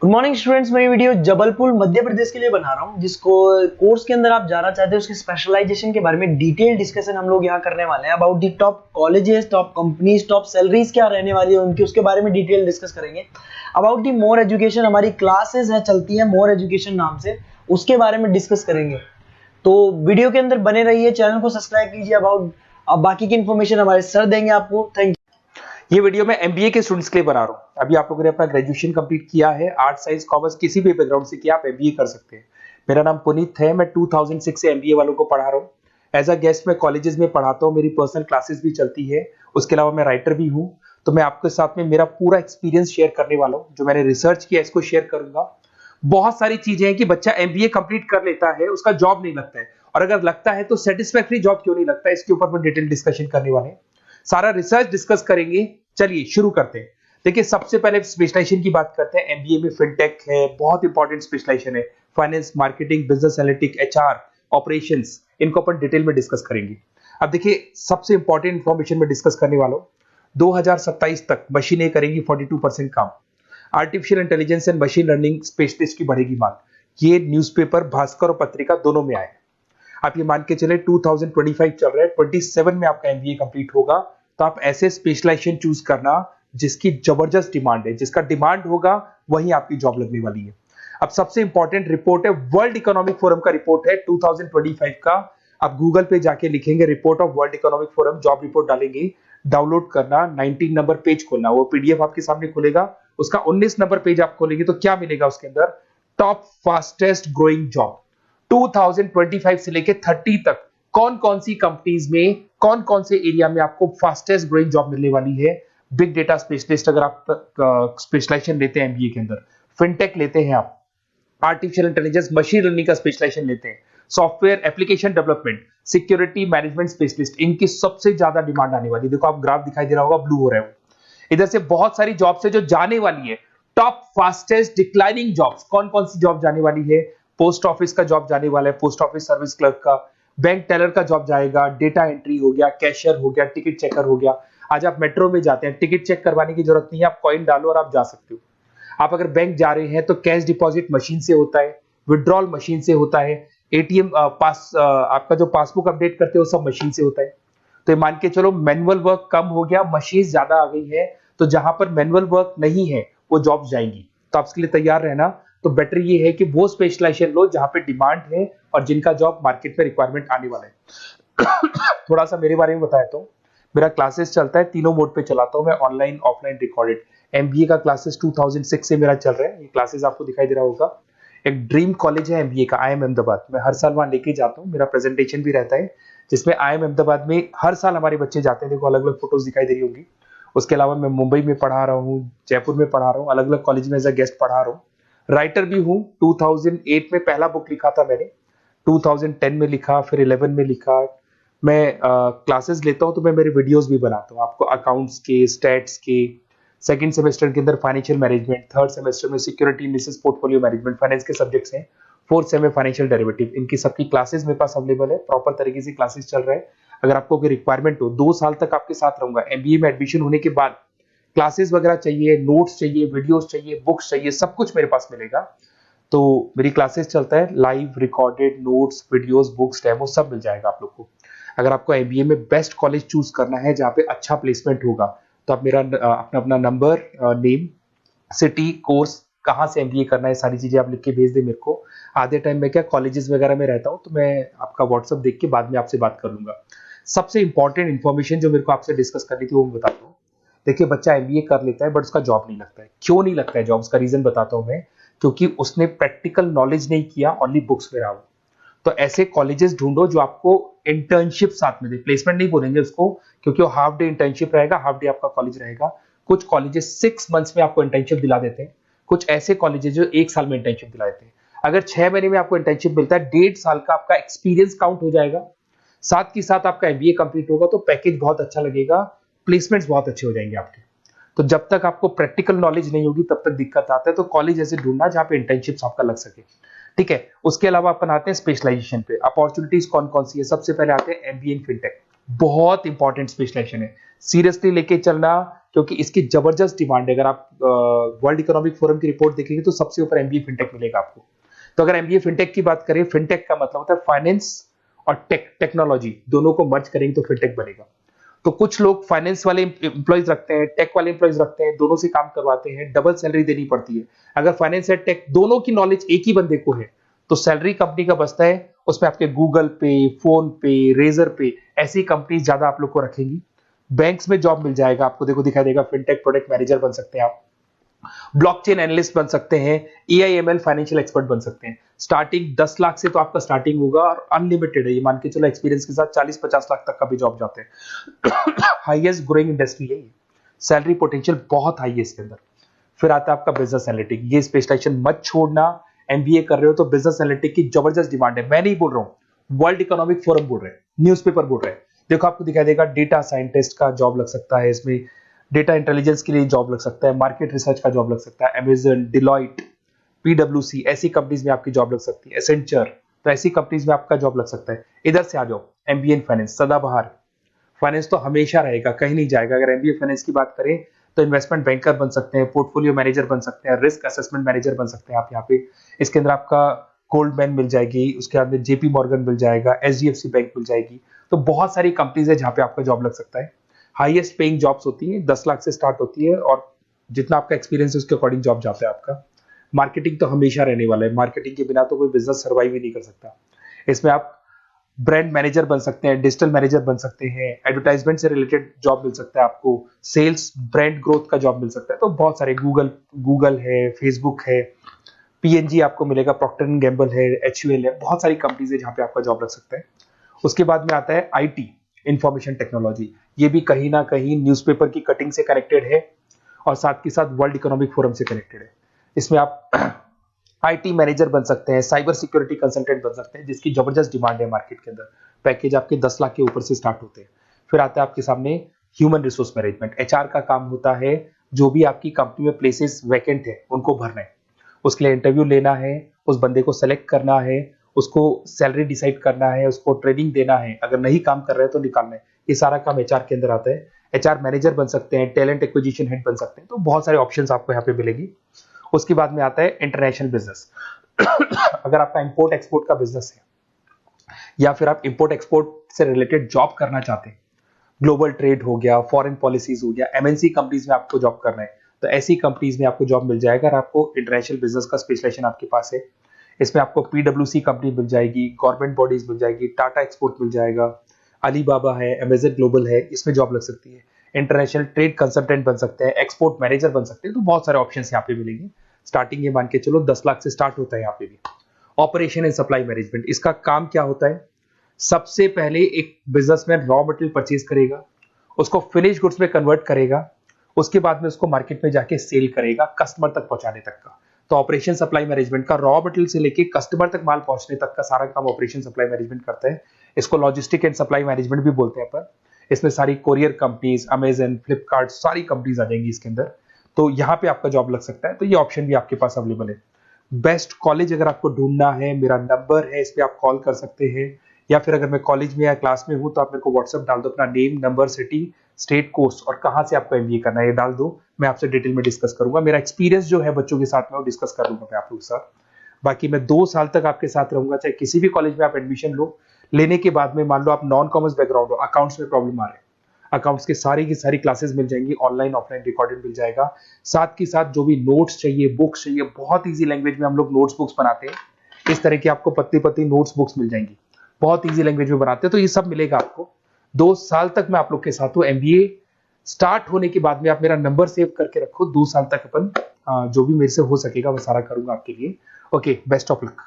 Good morning students. मैं ये video Jabalpur Madhya Pradesh के लिए बना रहा हूँ, जिसको कोर्स के अंदर आप जाना चाहते हैं उसके स्पेशलाइजेशन के बारे में डिटेल डिस्कशन हम लोग यहाँ करने वाले हैं। About the top colleges, top companies, top salaries क्या रहने वाली है उनकी, उसके बारे में डिटेल डिस्कस करेंगे। अबाउट दी मोर एजुकेशन, हमारी क्लासेस है चलती है मोर एजुकेशन नाम से, उसके बारे में डिस्कस करेंगे। तो वीडियो के अंदर बने रहिए, चैनल को सब्सक्राइब कीजिए। अबाउट अब बाकी की इन्फॉर्मेशन हमारे सर देंगे आपको। Thank you. ये वीडियो मैं एमबीए के स्टूडेंट्स के लिए बना रहा हूँ। अभी आप लोगों ने अपना ग्रेजुएशन कंप्लीट किया है, आर्ट साइंस कॉमर्स किसी भी बैकग्राउंड से किया, आप एमबीए कर सकते हैं। मेरा नाम पुनीत है, मैं 2006 से एमबीए वालों को पढ़ा रहा हूँ। एज अ गेस्ट मैं कॉलेजेस में पढ़ाता हूँ, मेरी पर्सनल क्लासेस भी चलती है। उसके अलावा मैं राइटर भी हूँ। तो मैं आपके साथ में मेरा पूरा एक्सपीरियंस शेयर करने वाला हूँ, जो मैंने रिसर्च किया इसको शेयर करूंगा। बहुत सारी चीजें हैं कि बच्चा एमबीए कंप्लीट कर लेता है, उसका जॉब नहीं लगता है, और अगर लगता है तो सेटिस्फैक्टरी जॉब क्यों नहीं लगता है, इसके ऊपर मैं डिटेल डिस्कशन करने वाले हैं। सारा रिसर्च डिस्कस करेंगे। चलिए शुरू करते हैं। देखिए, सबसे पहले स्पेशलाइजेशन की बात करते हैं। एमबीए में फिनटेक है, बहुत इंपॉर्टेंट स्पेशलाइजेशन है। Finance, marketing, business analytic, HR, operations, इनको अपन डिटेल में डिस्कस करेंगे। अब देखिए, सबसे इंपॉर्टेंट इंफॉर्मेशन में डिस्कस करने वाला हूं। 2027 तक मशीनें करेंगी 42% काम। Artificial intelligence and machine learning specialist की बढ़ेगी मांग। ये न्यूज़पेपर, भास्कर और पत्रिका दोनों में आए। आप ये मान के चले 2025 चल रहा है, 27 में आपका एमबीए कंप्लीट होगा। तो आप ऐसे स्पेशलाइजेशन चूज करना जिसकी जबरदस्त डिमांड है, जिसका डिमांड होगा वही आपकी जॉब लगने वाली है। अब सबसे इंपॉर्टेंट रिपोर्ट है, वर्ल्ड इकोनॉमिक फोरम का रिपोर्ट है 2025 का। आप गूगल पे जाके लिखेंगे report of world economic forum, job report डालेंगे, डाउनलोड करना, 19 नंबर पेज खोलना, वो पीडीएफ आपके सामने खुलेगा। उसका 19 नंबर पेज आप खोलेंगे तो क्या मिलेगा उसके अंदर? टॉप फास्टेस्ट ग्रोइंग जॉब 2025 से लेके 30 तक कौन कौन सी कंपनीज में, कौन कौन से एरिया में आपको फास्टेस्ट ग्रोइंग जॉब मिलने वाली है। बिग डेटा स्पेशलिस्ट अगर आप स्पेशलाइजेशन लेते हैं एमबीए के अंदर, फिनटेक लेते हैं आप, आर्टिफिशियल इंटेलिजेंस मशीन लर्निंग का स्पेशलाइजेशन लेते हैं, software application development, security management specialist, इनकी सबसे ज्यादा डिमांड आने वाली है। देखो, आप ग्राफ दिखाई दे रहा होगा, ब्लू हो रहा है वो। इधर से बहुत सारी जॉब्स है जो जाने वाली है। टॉप फास्टेस्ट डिक्लाइनिंग जॉब्स, कौन कौन सी जॉब जाने वाली है? पोस्ट ऑफिस का जॉब जाने वाला है, पोस्ट ऑफिस सर्विस क्लर्क का, बैंक टेलर का जॉब जाएगा, डेटा एंट्री हो गया, कैशियर हो गया, टिकट चेकर हो गया। आज आप मेट्रो में जाते हैं, टिकट चेक करवाने की जरूरत नहीं है, आप कॉइन डालो और आप जा सकते हो। आप अगर बैंक जा रहे हैं तो कैश डिपॉजिट मशीन से होता है, विड्रॉल मशीन से होता है, एटीएम आपका जो पासबुक अपडेट करते हो सब मशीन से होता है। तो मान के चलो मैनुअल वर्क कम हो गया, मशीन ज्यादा आ गई है। तो जहां पर मैनुअल वर्क नहीं है वो जॉब जाएंगी। तो आप इसके लिए तैयार रहना। तो बेटर ये है कि वो स्पेशलाइजेशन लो जहां पे डिमांड है और जिनका जॉब मार्केट में रिक्वायरमेंट आने वाला है। थोड़ा सा मेरे बारे में बताया तो, मेरा क्लासेस चलता है, तीनों मोड पे चलाता हूं मैं, ऑनलाइन, ऑफलाइन, रिकॉर्डेड। एमबीए का क्लासेस 2006 से मेरा चल रहा है। ये क्लासेस आपको दिखाई दे रहा होगा। एक ड्रीम कॉलेज है एमबीए का, आईएम अहमदाबाद। मैं हर साल वहां लेके जाता हूँ, मेरा प्रेजेंटेशन भी रहता है, जिसमें आईएम अहमदाबाद में हर साल हमारे बच्चे जाते हैं। देखो, अलग अलग फोटोज दिखाई दे रही होंगी। उसके अलावा मैं मुंबई में पढ़ा रहा हूँ, जयपुर में पढ़ा रहा हूँ, अलग अलग कॉलेज में एज अ गेस्ट पढ़ा रहा हूँ। राइटर भी हूँ। 2008 में पहला बुक लिखा था मैंने, 2010 में लिखा, फिर 11 में लिखा। मैं क्लासेस लेता हूँ तो मैं मेरे वीडियोस भी बनाता हूँ आपको, अकाउंट्स के, स्टैट्स के। सेकंड सेमेस्टर के अंदर फाइनेंशियल मैनेजमेंट, थर्ड सेमेस्टर में security analysis, portfolio management, finance के सब्जेक्ट्स हैं। फोर्थ सेम में फाइनेंशियल डेरिवेटिव, इनकी सबकी क्लासेस मेरे पास अवेलेबल है, प्रॉपर तरीके से क्लासेस चल रहा है। अगर आपको कोई रिक्वायरमेंट हो, 2 साल तक आपके साथ रहूंगा। एमबीए में एडमिशन होने के बाद क्लासेस वगैरह चाहिए, नोट्स चाहिए, वीडियोस चाहिए, बुक्स चाहिए, सब कुछ मेरे पास मिलेगा। तो मेरी क्लासेस चलता है, live, recorded, notes, videos, books, demo सब मिल जाएगा आप लोग को। अगर आपको एमबीए में बेस्ट कॉलेज चूज करना है जहाँ पे अच्छा प्लेसमेंट होगा, तो आप मेरा अपना अपना नंबर, नेम, सिटी, कोर्स, कहाँ से एमबीए करना है, सारी चीजें आप लिख के भेज दे मेरे को। आधे टाइम में क्या कॉलेजेस वगैरह में रहता हूँ, तो मैं आपका व्हाट्सअप देख के बाद में आपसे बात कर लूंगा। सबसे इंपॉर्टेंट इन्फॉर्मेशन जो मेरे को आपसे डिस्कस करनी थी वो मैं बताता हूँ। देखिए, बच्चा एमबीए कर लेता है बट उसका जॉब नहीं लगता है। क्यों नहीं लगता है जॉब? उसका रीजन बताता हूँ मैं। क्योंकि उसने प्रैक्टिकल नॉलेज नहीं किया, ओनली बुक्स में रहा हो। तो ऐसे कॉलेजेस ढूंढो जो आपको इंटर्नशिप साथ में दे। प्लेसमेंट नहीं बोलेंगे उसको, क्योंकि वो हाफ डे इंटर्नशिप रहेगा, हाफ डे आपका कॉलेज रहेगा। कुछ कॉलेजेस 6 मंथ्स में आपको इंटर्नशिप दिला देते हैं, कुछ ऐसे कॉलेजेस जो 1 साल में इंटर्नशिप दिला देते हैं। अगर 6 महीने में आपको इंटर्नशिप मिलता है, 1.5 साल का आपका एक्सपीरियंस काउंट हो जाएगा। साथ ही साथ आपका एमबीए कंप्लीट होगा तो पैकेज बहुत अच्छा लगेगा, प्लेसमेंट्स बहुत अच्छे हो जाएंगे आपके। तो जब तक आपको प्रैक्टिकल नॉलेज नहीं होगी तब तक दिक्कत आता है। तो कॉलेज ऐसे ढूंढना जहां पे इंटर्नशिप्स आपका लग सके, ठीक है। उसके अलावा अपन आते हैं स्पेशलाइजेशन पे। अपॉर्चुनिटीज कौन कौन सी है? सबसे पहले आते हैं एमबीए इन फिनटेक, बहुत इंपॉर्टेंट स्पेशलाइजेशन है, सीरियसली लेके चलना। क्योंकि इसकी जबरदस्त डिमांड है। अगर आप वर्ल्ड इकोनॉमिक फोरम की रिपोर्ट देखेंगे तो सबसे ऊपर एमबीए फिनटेक मिलेगा आपको। तो अगर एमबीए फिनटेक की बात करें, फिनटेक का मतलब होता है फाइनेंस और टेक्नोलॉजी, दोनों को मर्ज करेंगे तो फिनटेक बनेगा। तो कुछ लोग फाइनेंस वाले एम्प्लॉइज रखते हैं, टेक वाले एम्प्लॉइज रखते हैं, दोनों से काम करवाते हैं, डबल सैलरी देनी पड़ती है। अगर फाइनेंस या टेक दोनों की नॉलेज एक ही बंदे को है तो सैलरी कंपनी का बचता है, उसमें आपके गूगल पे, फोन पे, रेजर पे, ऐसी कंपनी ज्यादा आप लोग को रखेंगी। बैंक्स में जॉब मिल जाएगा आपको, देखो दिखाई देगा, फिनटेक प्रोडक्ट मैनेजर बन सकते हैं आप, ब्लॉकचेन एनालिस्ट बन सकते हैं, एआईएमएल फाइनेंशियल एक्सपर्ट बन सकते हैं। स्टार्टिंग 10 लाख से तो आपका स्टार्टिंग होगा और अनलिमिटेड है, ये मान के चलो एक्सपीरियंस के साथ 40-50 लाख तक का भी जॉब जाते हैं। हाईएस्ट ग्रोइंग इंडस्ट्री है ये, सैलरी पोटेंशियल बहुत हाई है इसके अंदर। फिर आता है आपका बिजनेस एनालिटिक, ये स्पेशलाइजेशन मत छोड़ना। एमबीए कर रहे हो तो बिजनेस एनालिटिक की जबरदस्त डिमांड है। मैं नहीं बोल रहा हूं, वर्ल्ड इकोनॉमिक फोरम बोल रहे हैं, न्यूज़पेपर बोल रहे हैं। देखो आपको दिखाई देगा, डेटा साइंटिस्ट का जॉब लग सकता है इसमें, डेटा इंटेलिजेंस के लिए जॉब लग सकता है, मार्केट रिसर्च का जॉब लग सकता है, अमेजन, डिलॉइट, पीडब्ल्यूसी, ऐसी कंपनीज में आपकी जॉब लग सकती है, एसेंचर, तो ऐसी कंपनीज में आपका जॉब लग सकता है। इधर से आ जाओ, एमबीए इन फाइनेंस, सदाबहार। फाइनेंस तो हमेशा रहेगा, कहीं नहीं जाएगा। अगर एमबीए फाइनेंस की बात करें तो इन्वेस्टमेंट बैंकर बन सकते हैं, पोर्टफोलियो मैनेजर बन सकते हैं, रिस्क असेसमेंट मैनेजर बन सकते हैं आप यहाँ पे। इसके अंदर आपका गोल्डमैन मिल जाएगी, उसके अंदर जेपी मॉर्गन मिल जाएगा, एचडीएफसी बैंक मिल जाएगी। तो बहुत सारी कंपनीज है जहाँ पे आपका जॉब लग सकता है। हाईएस्ट पेइंग जॉब्स होती है, 10 लाख से स्टार्ट होती है और जितना आपका एक्सपीरियंस है उसके अकॉर्डिंग जॉब जाता है आपका। मार्केटिंग तो हमेशा रहने वाला है, मार्केटिंग के बिना तो कोई बिजनेस सर्वाइव ही नहीं कर सकता। इसमें आप ब्रांड मैनेजर बन सकते हैं, डिजिटल मैनेजर बन सकते हैं, एडवर्टाइजमेंट से रिलेटेड जॉब मिल सकता है आपको, सेल्स ब्रांड ग्रोथ का जॉब मिल सकता है। तो बहुत सारे गूगल है, फेसबुक है, पीएनजी आपको मिलेगा, प्रॉक्टर एंड गैम्बल है, एचयूएल है, बहुत सारी कंपनीज है जहाँ पे आपका जॉब लग सकता है। उसके बाद में आता है आईटी, इंफॉर्मेशन टेक्नोलॉजी। ये भी कहीं ना कहीं न्यूज़पेपर की कटिंग से कनेक्टेड है और साथ के साथ वर्ल्ड इकोनॉमिक फोरम से कनेक्टेड है। इसमें आप आईटी मैनेजर बन सकते हैं, साइबर सिक्योरिटी कंसल्टेंट बन सकते हैं, जिसकी जबरदस्त डिमांड है मार्केट के अंदर। पैकेज आपके 10 लाख के ऊपर से स्टार्ट होते हैं। फिर आता है आपके सामने ह्यूमन रिसोर्स मैनेजमेंट। एचआर का काम होता है जो भी आपकी कंपनी में प्लेसेस वैकेंट है उनको भरना है, उसके लिए इंटरव्यू लेना है, उस बंदे को सेलेक्ट करना है, उसको सैलरी डिसाइड करना है, उसको ट्रेनिंग देना है, अगर नहीं काम कर रहे हैं तो निकालना है। ये सारा काम एचआर के अंदर आता है। एचआर मैनेजर बन सकते हैं, टैलेंट एक्विजिशन हेड बन सकते हैं। तो बहुत सारे ऑप्शंस आपको यहाँ पे मिलेगी। उसके बाद में आता है इंटरनेशनल बिजनेस। अगर आपका इंपोर्ट एक्सपोर्ट का बिजनेस है या फिर आप इंपोर्ट एक्सपोर्ट से रिलेटेड जॉब करना चाहते हैं, ग्लोबल ट्रेड हो गया, फॉरेन पॉलिसीज हो गया, एमएनसी कंपनीज में आपको जॉब करना है, तो ऐसी कंपनीज में आपको जॉब मिल जाएगा। अगर आपको इंटरनेशनल बिजनेस का स्पेशलाइजेशन आपके पास है, इसमें आपको पीडब्ल्यूसी कंपनी मिल जाएगी, गवर्नमेंट बॉडीज मिल जाएगी, टाटा एक्सपोर्ट मिल जाएगा, अलीबाबा है, अमेजन ग्लोबल है, इसमें जॉब लग सकती है। इंटरनेशनल ट्रेड कंसल्टेंट बन सकते हैं, एक्सपोर्ट मैनेजर बन सकते हैं। तो बहुत सारे ऑप्शन यहाँ पे मिलेंगे। स्टार्टिंग ये मान के चलो 10 लाख से स्टार्ट होता है यहाँ पे भी। ऑपरेशन एंड सप्लाई मैनेजमेंट, इसका काम क्या होता है? सबसे पहले एक बिजनेसमैन रॉ मटेरियल परचेज करेगा, उसको फिनिश गुड्स में कन्वर्ट करेगा, उसके बाद में उसको मार्केट में जाके सेल करेगा कस्टमर तक पहुंचाने तक का। तो ऑपरेशन सप्लाई मैनेजमेंट का रॉ मटेरियल से लेके कस्टमर तक माल पहुंचने तक का सारा काम ऑपरेशन सप्लाई मैनेजमेंट करता है। इसको लॉजिस्टिक एंड सप्लाई मैनेजमेंट भी बोलते हैं पर। इसमें सारी कोरियर कंपनीज, अमेजन, फ्लिपकार्ट, सारी कंपनीज आ जाएंगी इसके अंदर। तो यहाँ पे आपका जॉब लग सकता है। तो ये ऑप्शन भी आपके पास अवेलेबल है। बेस्ट कॉलेज अगर आपको ढूंढना है, मेरा नंबर है, इस पे आप कॉल कर सकते हैं, या फिर अगर मैं कॉलेज में या क्लास में हूं तो आप मेरे को व्हाट्सएप डाल दो, अपना name, number, city, state, course और कहां से आपको एमबीए करना है ये डाल दो। मैं आपसे डिटेल में डिस्कस करूंगा। मेरा एक्सपीरियंस जो है बच्चों के साथ में वो डिस्कस कर लूंगा मैं आप लोगों के साथ। बाकी मैं 2 साल तक आपके साथ रहूंगा, चाहे किसी भी कॉलेज में आप एडमिशन लो। लेने के बाद में मान लो आप नॉन कॉमर्स बैकग्राउंड हो, अकाउंट्स में प्रॉब्लम आ रहा है, अकाउंट्स की सारी क्लासेस मिल जाएंगी, ऑनलाइन ऑफलाइन रिकॉर्डेड मिल जाएगा। साथ के साथ जो भी नोट्स चाहिए, बुक्स चाहिए, बहुत ईजी लैंग्वेज में हम लोग नोट्स बुक्स बनाते हैं। इस तरह की आपको पत्ती पत्ती नोट्स बुक्स मिल जाएंगी, बहुत ईजी लैंग्वेज में बनाते हैं। तो ये सब मिलेगा आपको। 2 साल तक मैं आप लोग के साथ हूँ। एमबीए स्टार्ट होने के बाद में आप मेरा नंबर सेव करके रखो। 2 साल तक अपन जो भी मेरे से हो सकेगा वो सारा करूंगा आपके लिए। Okay, best of luck.